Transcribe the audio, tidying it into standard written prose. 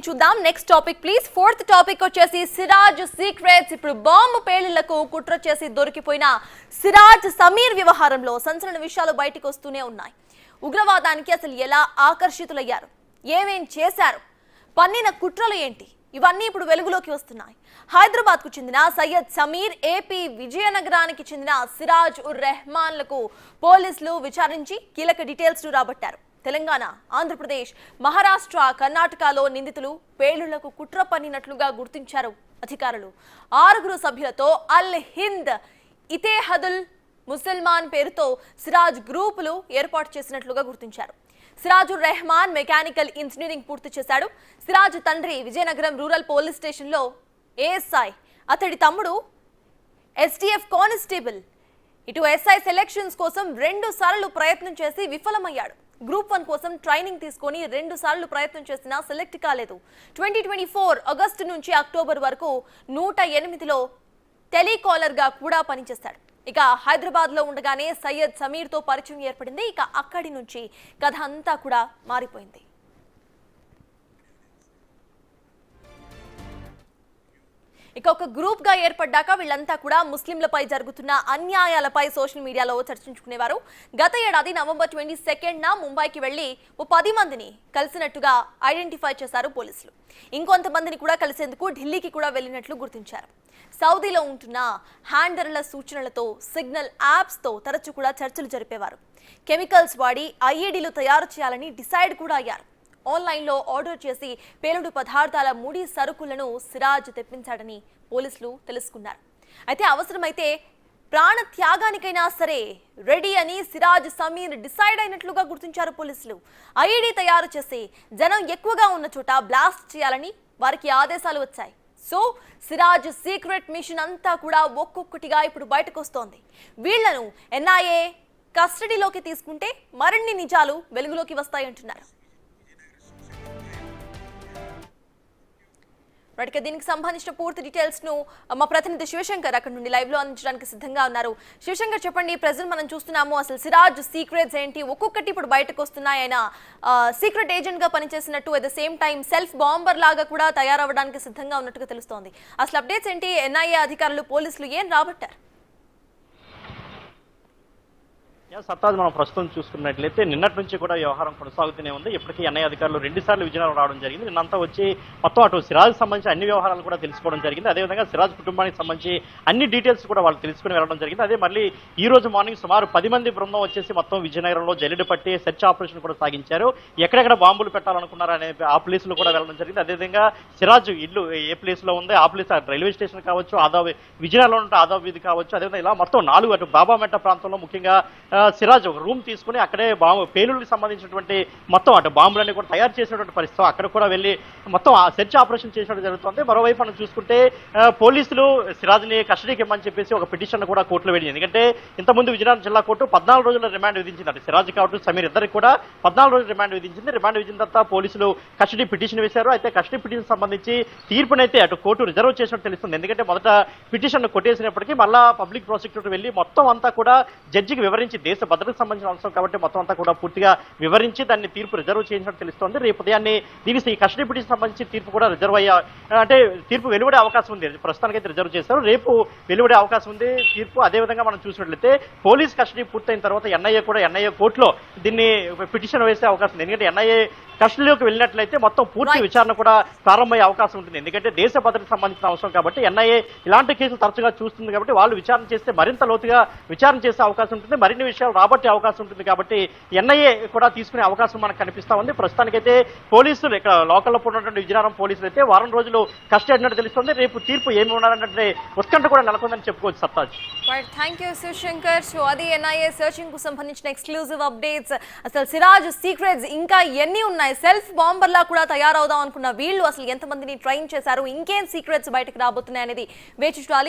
చూద్దాం next topic please. Fourth topic వచ్చేసి Siraj secrets. ఇప్పుడు బాంబు పేలుళ్లకు కుట్ర చేసి దొరికిపోయిన సిరాజ్ సమీర్ వ్యవహారంలో సంచలన విషయాలు బయటకు వస్తూనే ఉన్నాయి. ఉగ్రవాదానికి అసలు ఎలా ఆకర్షితులయ్యారు, ఏమేం చేశారు, పన్నిన కుట్రలు ఏంటి, ఇవన్నీ ఇప్పుడు వెలుగులోకి వస్తున్నాయి. హైదరాబాద్ కు చెందిన సయ్యద్ సమీర్, ఏపీ విజయనగరానికి చెందిన సిరాజ్ ఉర్ రెహమాన్లకు పోలీసులు విచారించి కీలక డీటెయిల్స్ రాబట్టారు. తెలంగాణ, ఆంధ్రప్రదేశ్, మహారాష్ట్ర, కర్ణాటకలో నిందితులు పేలుళ్లకు కుట్ర పన్నినట్లుగా గుర్తించారు అధికారులు. 6 సభ్యులతో అల్ హింద్ ఇతేహదుల్ ముసల్మాన్ పేరుతో సిరాజ్ గ్రూపులు ఏర్పాటు చేసినట్లుగా గుర్తించారు. సిరాజ్ ఉర్ రెహమాన్ మెకానికల్ ఇంజనీరింగ్ పూర్తి చేశాడు. సిరాజ్ తండ్రి విజయనగరం రూరల్ పోలీస్ స్టేషన్లో ఏఎస్ఐ, అతడి తమ్ముడు ఎస్టీఎఫ్ కానిస్టేబుల్. ఇటు ఎస్ఐ సెలెక్షన్స్ కోసం 2 సార్లు ప్రయత్నం చేసి విఫలమయ్యాడు. గ్రూప్ 1 కోసం ట్రైనింగ్ తీసుకొని 2 సార్లు ప్రయత్నం చేసినా సెలెక్ట్ కాలేదు. 2024 ఆగస్టు నుంచి అక్టోబర్ వరకు 108లో టెలికాలర్ గా కూడా పనిచేశాడు. ఇక హైదరాబాద్ లో ఉండగానే సయ్యద్ సమీర్ తో పరిచయం ఏర్పడింది. ఇక అక్కడి నుంచి కథ అంతా కూడా మారిపోయింది. ఇక ఒక గ్రూప్ గా ఏర్పడ్డాక వీళ్ళంతా కూడా ముస్లింలపై జరుగుతున్న అన్యాయాలపై సోషల్ మీడియాలో చర్చించుకునేవారు. గత ఏడాది నవంబర్ 22న ముంబైకి వెళ్లి 10 మందిని కలిసినట్టుగా ఐడెంటిఫై చేశారు పోలీసులు. ఇంకొంతమందిని కూడా కలిసేందుకు ఢిల్లీకి కూడా వెళ్ళినట్లు గుర్తించారు. సౌదీలో ఉంటున్న హ్యాండర్ల సూచనలతో, సిగ్నల్ యాప్స్ తో తరచూ కూడా చర్చలు జరిపేవారు. కెమికల్స్ వాడి ఐఈడీలు తయారు చేయాలని డిసైడ్ కూడా అయ్యారు. ఆన్లైన్లో ఆర్డర్ చేసి పేలుడు పదార్థాల ముడి సరుకులను సిరాజ్ తెప్పించాడని పోలీసులు తెలుసుకున్నారు. అయితే అవసరమైతే ప్రాణ త్యాగానికైనా సరే రెడీ అని సిరాజ్ సమీర్ డిసైడ్ అయినట్లుగా గుర్తించారు పోలీసులు. ఐఈడీ తయారు చేసి జనం ఎక్కువగా ఉన్న చోట బ్లాస్ట్ చేయాలని వారికి ఆదేశాలు వచ్చాయి. సో సిరాజ్ సీక్రెట్ మిషన్ అంతా కూడా ఒక్కొక్కటిగా ఇప్పుడు బయటకు వస్తోంది. వీళ్లను ఎన్ఐఏ కస్టడీలోకి తీసుకుంటే మరిన్ని నిజాలు వెలుగులోకి వస్తాయంటున్నారు. దీనికి సంబంధించిన పూర్తి డీటెయిల్స్ ను మా ప్రతినిధి శివశంకర్ అక్కడ నుండి లైవ్ లో అందించడానికి సిద్ధంగా ఉన్నారు. శివశంకర్, చెప్పండి, ప్రజెంట్ మనం చూస్తున్నాము అసలు సిరాజ్ సీక్రెట్స్ ఏంటి, ఒక్కొక్కటి ఇప్పుడు బయటకు వస్తున్నాయి. ఆయన సీక్రెట్ ఏజెంట్ గా పనిచేసినట్టు, at the same time self bomber లాగా కూడా తయారవడానికి సిద్ధంగా ఉన్నట్టుగా తెలుస్తోంది. అసలు అప్డేట్స్ ఏంటి? ఎన్ఐఏ అధికారులు, పోలీసులు ఏం రాబట్టారు? సత్తాజ్, మనం ప్రస్తుతం చూసుకున్నట్లయితే నిన్నటి నుంచి కూడా వ్యవహారం కొనసాగుతూనే ఉంది. ఇప్పటికీ ఎన్ఐ అధికారులు 2 సార్లు విజయనగరం రావడం జరిగింది. నిన్నంతా వచ్చి మొత్తం అటు సిరాజ్ సంబంధించి అన్ని వ్యవహారాలు కూడా తెలుసుకోవడం జరిగింది. అదేవిధంగా సిరాజ్ కుటుంబానికి సంబంధించి అన్ని డీటెయిల్స్ కూడా వాళ్ళు తెలుసుకుని వెళ్ళడం జరిగింది. అదే మళ్ళీ ఈ రోజు మార్నింగ్ సుమారు 10 మంది బృందం వచ్చేసి మొత్తం విజయనగరంలో జల్లెడ పట్టి సెర్చ్ ఆపరేషన్ కూడా సాగించారు. ఎక్కడెక్కడ బాంబులు పెట్టాలనుకున్నారా అనే ఆ ప్లేసులు కూడా వెళ్ళడం జరిగింది. అదేవిధంగా సిరాజ్ ఇల్లు ఏ ప్లేస్ లో ఉంది, ఆ ప్లేస్ రైల్వే స్టేషన్ కావచ్చు, విజయనగరంలో ఉంటే ఆదాబ్ వీధి కావచ్చు, అదేవిధంగా ఇలా మొత్తం 4 అటు బాబామెట్ట ప్రాంతంలో ముఖ్యంగా సిరాజ్ ఒక రూమ్ తీసుకుని అక్కడే పేలుళ్ళకి సంబంధించినటువంటి మొత్తం అటు బాంబులన్నీ కూడా తయారు చేసినటువంటి పరిస్థితి, అక్కడ కూడా వెళ్ళి మొత్తం ఆ సెర్చ్ ఆపరేషన్ చేసినట్టు జరుగుతుంది. మరోవైపు మనం చూసుకుంటే పోలీసులు సిరాజ్ని కస్టడీకి ఇవ్వమని చెప్పేసి ఒక పిటిషన్ కూడా కోర్టులో వేడింది. ఎందుకంటే ఇంతకుముందు విజయనగరం జిల్లా కోర్టు 14 రోజుల రిమాండ్ విధించింది. అటు సిరాజ్ కావచ్చు, సమీర్ ఇద్దరికి కూడా 14 రోజుల రిమాండ్ విధించింది. రిమాండ్ విధించిన తర్వాత పోలీసులు కస్టడీ పిటిషన్ వేశారు. అయితే కస్టడీ పిటిషన్ సంబంధించి తీర్పునైతే అటు కోర్టు రిజర్వ్ చేసినట్టు తెలుస్తుంది. ఎందుకంటే మొదట పిటిషన్ కొట్టేసినప్పటికీ మళ్ళా పబ్లిక్ ప్రాసిక్యూటర్ వెళ్ళి మొత్తం అంతా కూడా జడ్జికి వివరించి, దేశ భద్రతకు సంబంధించిన అంశం కాబట్టి మొత్తం అంతా కూడా పూర్తిగా వివరించి దాన్ని తీర్పు రిజర్వ్ చేసినట్టు తెలుస్తోంది. రేపు ఉదయాన్నే దీనికి ఈ కస్టడీ పిటిషన్ సంబంధించి తీర్పు కూడా రిజర్వ్ అంటే తీర్పు వెలువడే అవకాశం ఉంది. ప్రస్తుతానికైతే రిజర్వ్ చేశారు, రేపు వెలువడే అవకాశం ఉంది తీర్పు. అదేవిధంగా మనం చూసినట్లయితే పోలీస్ కస్టడీ పూర్తయిన తర్వాత ఎన్ఐఏ కోర్టులో దీన్ని పిటిషన్ వేసే అవకాశం ఉంది. ఎందుకంటే ఎన్ఐఏ కస్టడీలోకి వెళ్ళినట్లయితే మొత్తం పూర్తి విచారణ కూడా ప్రారంభమయ్యే అవకాశం ఉంటుంది. ఎందుకంటే దేశ భద్రతకు సంబంధించిన అవసరం కాబట్టి ఎన్ఐఏ ఇలాంటి కేసులు తరచుగా చూస్తుంది కాబట్టి వాళ్ళు విచారణ చేస్తే మరింత లోతుగా విచారణ చేసే అవకాశం ఉంటుంది, మరిన్ని విషయాలు రాబట్టే అవకాశం ఉంటుంది. కాబట్టి ఎన్ఐఏ కూడా తీసుకునే అవకాశం మనకు కనిపిస్తా ఉంది. ప్రస్తుతానికైతే పోలీసులు ఇక్కడ లోకల్లో ఉన్నటువంటి విజయనగరం పోలీసులు అయితే వారం రోజులు కస్టడీ అన్నట్టు తెలుస్తుంది. రేపు తీర్పు ఏమి ఉన్నారంటే ఉత్కంఠ కూడా నెలకొందని చెప్పుకోవచ్చు. సత్తాజ్, థ్యాంక్ యూ శివశంకర్. సో అది ఎన్ఐఏ సర్చింగ్ కు సంబంధించిన ఎక్స్క్లూజివ్ అప్డేట్స్. అసలు సిరాజ్ సీక్రెట్స్ ఇంకా ఎన్ని ఉన్నాయి? సెల్ఫ్ బాంబర్ లా కూడా తయారవుదాం అనుకున్న వీళ్ళు అసలు ఎంతమందిని ట్రైన్ చేశారు, ఇంకేం సీక్రెట్స్ బయటకు రాబోతున్నాయి అనేది వేచి చూడాలి.